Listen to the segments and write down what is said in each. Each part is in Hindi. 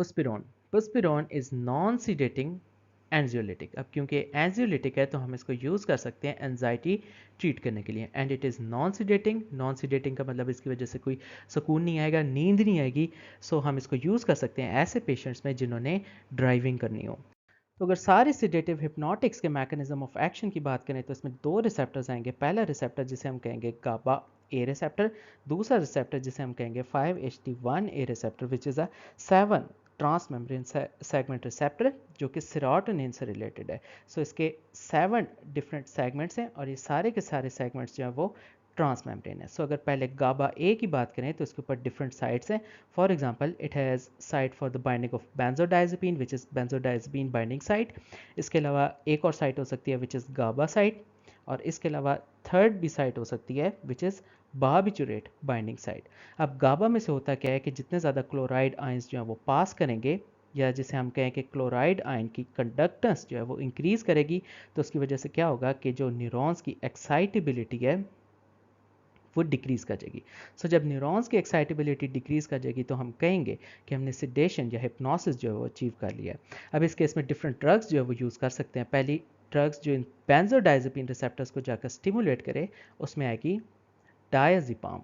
बुस्पिरोन बुस्पिरोन इज़ नॉन सीडेटिंग एंजियोलिटिक। अब क्योंकि एंजियोलिटिक है तो हम इसको यूज़ कर सकते हैं एंजाइटी ट्रीट करने के लिए, and it is non sedating. Non sedating का मतलब इसकी वजह से कोई सुकून नहीं आएगा, नींद नहीं आएगी। सो हम इसको यूज़ कर सकते हैं ऐसे पेशेंट्स में जिन्होंने ड्राइविंग करनी हो। तो अगर सारे सिडेटिव हिप्नोटिक्स के मैकेनिज्म ऑफ एक्शन की बात करें तो इसमें दो रिसेप्टर्स आएंगे। पहला रिसेप्टर जिसे हम कहेंगे गाबा ए रिसेप्टर, दूसरा रिसेप्टर जिसे हम कहेंगे 5-HT1 A receptor which is a 7 trans membrane segment receptor जो कि सेरोटोनिन से रिलेटेड है। सो इसके 7 डिफरेंट सेगमेंट्स हैं और ये सारे के सारे सेगमेंट्स जो हैं वो ट्रांस मेम्ब्रेन है। सो अगर पहले गाबा ए की बात करें तो इसके ऊपर डिफरेंट साइट्स हैं। For example it has site for the binding of benzodiazepine which is benzodiazepine binding site. इसके अलावा एक और साइट हो सकती है विच इज़ गाबा साइट, और इसके अलावा थर्ड भी साइट हो सकती है which is barbiturate binding site. अब गाबा में से होता क्या है कि जितने ज़्यादा क्लोराइड आयंस जो है वो पास करेंगे, या जिसे हम कहें कि क्लोराइड आयन की कंडक्टेंस जो है वो इंक्रीज़ करेगी, तो उसकी वजह से क्या होगा कि जो न्यूरॉन्स की एक्साइटेबिलिटी है वो डिक्रीज़ कर जाएगी। सो जब न्यूरॉन्स की एक्साइटेबिलिटी डिक्रीज़ कर जाएगी तो हम कहेंगे कि हमने सिडेशन या हिप्नोसिस जो है वो अचीव कर लिया है। अब इस केस में डिफरेंट ड्रग्स जो है वो यूज़ कर सकते हैं। पहली ड्रग्स जो इन बेंजोडाइजेपिन रिसेप्टर्स को जाकर स्टिमुलेट करे उसमें आएगी डायज़ेपाम।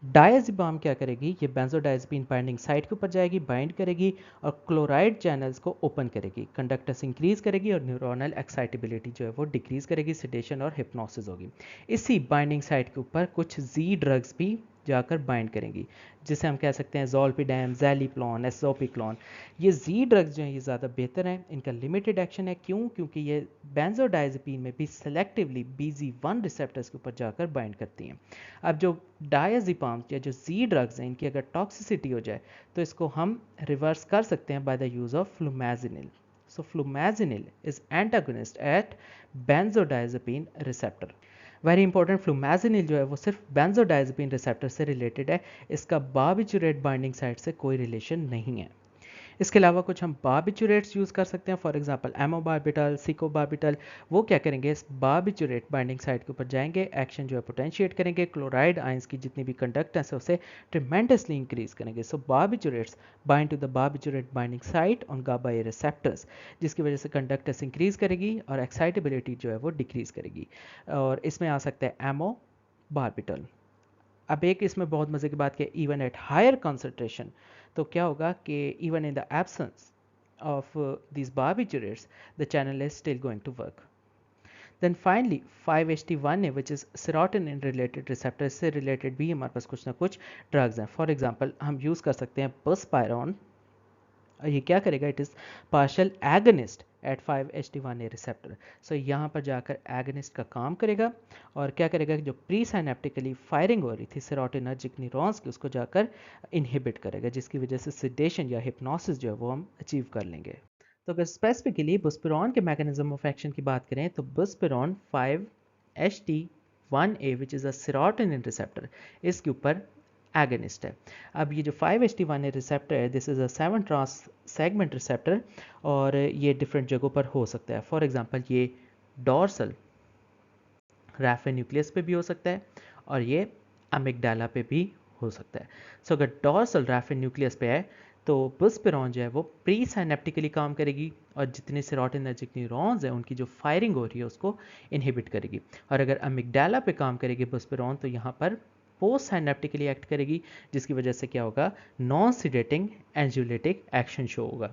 डायज़ेपाम क्या करेगी, ये बेंजोडाइजेपिन बाइंडिंग साइट के ऊपर जाएगी, बाइंड करेगी और क्लोराइड चैनल्स को ओपन करेगी, कंडक्टेंस इंक्रीज करेगी और न्यूरोनल एक्साइटेबिलिटी जो है वो डिक्रीज करेगी, सिडेशन और हिप्नोसिस होगी। इसी बाइंडिंग साइट के ऊपर कुछ जी ड्रग्स भी जाकर बाइंड करेंगी, जिसे हम कह सकते हैं जोल्पिडेम, ज़ैलिप्लॉन, एसोपिक्लॉन। ये जी ड्रग्स जो हैं ये ज़्यादा बेहतर हैं, इनका लिमिटेड एक्शन है। क्यों? क्योंकि ये बेंजोडाइजेपिन में भी सेलेक्टिवली BZ1 रिसेप्टर्स के ऊपर जाकर बाइंड करती हैं। अब जो डायज़ेपाम या जो जी ड्रग्स हैं इनकी अगर टॉक्सिसिटी हो जाए तो इसको हम रिवर्स कर सकते हैं by the use of flumazenil. So flumazenil is antagonist at benzodiazepine receptor. Very important, flumazenil जो है वो सिर्फ बेंजोडाइजेपिन रिसेप्टर से रिलेटेड है, इसका बार्बिचुरेट बाइंडिंग साइट से कोई रिलेशन नहीं है। इसके अलावा कुछ हम बार्बिचुरेट्स यूज़ कर सकते हैं, फॉर एग्जांपल एमोबार्बिटल, सिकोबार्बिटल। वो क्या करेंगे, इस बार्बिचुरेट बाइंडिंग साइट के ऊपर जाएंगे, एक्शन जो है पोटेंशिएट करेंगे, क्लोराइड आयंस की जितनी भी कंडक्टेंस है उसे ट्रिमेंडसली इंक्रीज करेंगे। So barbiturates bind to the barbiturate binding site on GABA A receptors, जिसकी वजह से कंडक्टेंस इंक्रीज करेगी और एक्साइटेबिलिटी जो है वो डिक्रीज करेगी। और इसमें आ सकता है एमो बार्बिटल। अब एक इसमें बहुत मज़े की बात कि इवन एट हायर कंसंट्रेशन, तो क्या होगा कि even in the absence of these barbiturates the channel is still going to work. Then finally 5-HT1A which is serotonin related receptor से related भी हमारे पास कुछ ना कुछ ड्रग्स हैं। फॉर एग्जांपल हम यूज़ कर सकते हैं बसपायरॉन, और ये क्या करेगा, it is partial agonist at 5-HT1A receptor. So यहाँ पर जाकर एगनिस्ट का काम करेगा और क्या करेगा, जो प्री साइनेप्टिकली फायरिंग हो रही थी सेरोटोनर्जिक न्यूरॉन्स की उसको जाकर इनहिबिट करेगा, जिसकी वजह से सिडेशन या हिप्नोसिस जो है वो हम अचीव कर लेंगे। तो अगर स्पेसिफिकली बुस्पिरोन के मैकेनिज्म ऑफ एक्शन की बात करें तो बुस्पिरोन 5-HT1A which is a serotonin receptor, इसके ऊपर एगनिस्ट है। अब ये जो 5-HT1A रिसेप्टर है this is a 7 trans segment receptor, और ये डिफरेंट जगहों पर हो सकता है। फॉर एग्जांपल ये डॉर्सल रैफे न्यूक्लियस पे भी हो सकता है और ये अमिगडाला पे भी हो सकता है। सो अगर डॉर्सल रैफे न्यूक्लियस पे है तो बुस्पिरोन जो है वो प्री साइनेप्टिकली काम करेगी और जितने सेरोटोनर्जिक न्यूरॉन्स हैं उनकी जो फायरिंग हो रही है उसको इनहिबिट करेगी। और अगर अमिगडाला पे काम करेगी बुस्पिरोन तो यहाँ पर पोस्ट साइनेप्टिकली एक्ट करेगी, जिसकी वजह से क्या होगा, non sedating anxiolytic action show होगा।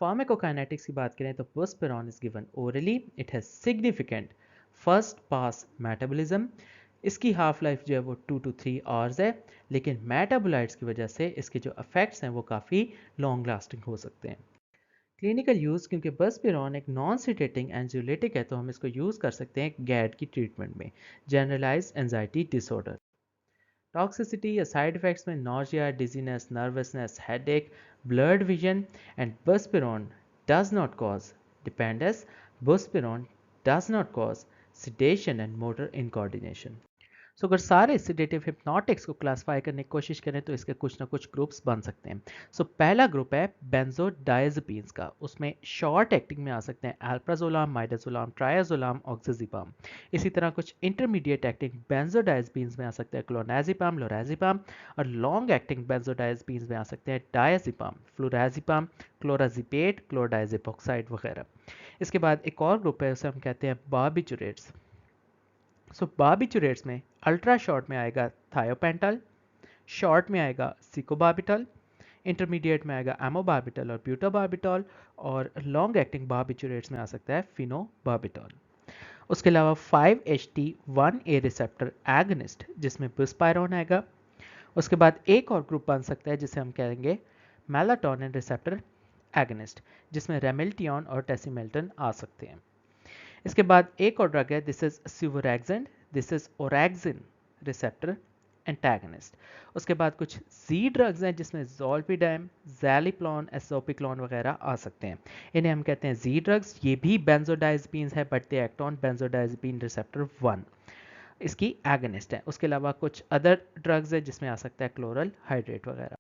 फार्माकोकाइनेटिक्स की बात करें तो buspirone is given orally, it has significant first pass metabolism. इसकी हाफ लाइफ जो है वो 2 to 3 आवर्स है, लेकिन मेटाबोलाइट्स की वजह से इसके जो इफेक्ट्स हैं वो काफ़ी लॉन्ग लास्टिंग हो सकते हैं। क्लिनिकल यूज़, क्योंकि बसपिरोन एक नॉन सिटेटिंग एंजियोलिटिक है तो हम इसको यूज़ कर सकते हैं गैड की ट्रीटमेंट में, जनरलाइज एंजाइटी डिसऑर्डर। टॉक्सिसिटी या साइड इफेक्ट्स में nausea, dizziness, nervousness, headache, blurred vision, and buspirone does not cause dependence. Buspirone does not cause sedation and motor incoordination. सो अगर सारे सिडेटिव हिप्नोटिक्स को क्लासिफाई करने की कोशिश करें तो इसके कुछ ना कुछ ग्रुप्स बन सकते हैं। सो पहला ग्रुप है बेंजोडाइजेपीन्स का, उसमें शॉर्ट एक्टिंग में आ सकते हैं अल्प्राजोलाम, माइडाजोलाम, ट्रायाजोलाम, ऑक्सीजिपाम। इसी तरह कुछ इंटरमीडिएट एक्टिंग बेंजोडाइजेपीन्स में आ सकते हैं क्लोनाजिपाम, लोराजिपाम, और लॉन्ग एक्टिंग बेंजोडाइजेपीन्स में आ सकते हैं डायजिपाम, फ्लोराजिपाम, क्लोराजिपेट, क्लोरडाइजिपोक्साइड वगैरह। इसके बाद एक और ग्रुप है, उसे हम कहते हैं बार्बिचुरेट्स। सो बार्बिचुरेट्स में अल्ट्रा शॉर्ट में आएगा थायोपेंटल, शॉर्ट में आएगा सिकोबार्बिटल, इंटरमीडिएट में आएगा एमोबार्बिटल और ब्यूटाबार्बिटल, और लॉन्ग एक्टिंग बार्बिचुरेट्स में आ सकता है फिनोबार्बिटल। उसके अलावा 5-HT1A रिसेप्टर एगनिस्ट जिसमें बुस्पायरोन आएगा। उसके बाद एक और ग्रुप बन सकता है जिसे हम कहेंगे मेलाटोनिन रिसेप्टर एगनिस्ट, जिसमें रेमिल्टियन और टेसिमेल्टन आ सकते हैं। इसके बाद एक और ड्रग है, this is suvorexant, this is orexin receptor antagonist. उसके बाद कुछ जी ड्रग्स हैं जिसमें जोल्पिडेम, जैलिप्लॉन, एसोपिक्लॉन वगैरह आ सकते हैं। इन्हें हम कहते हैं जी ड्रग्स। ये भी बेंजोडाइजपीन्स है but they act on benzodiazepine receptor 1, इसकी एगनिस्ट है। उसके अलावा कुछ अदर ड्रग्स है जिसमें आ सकता है क्लोरल हाइड्रेट वगैरह।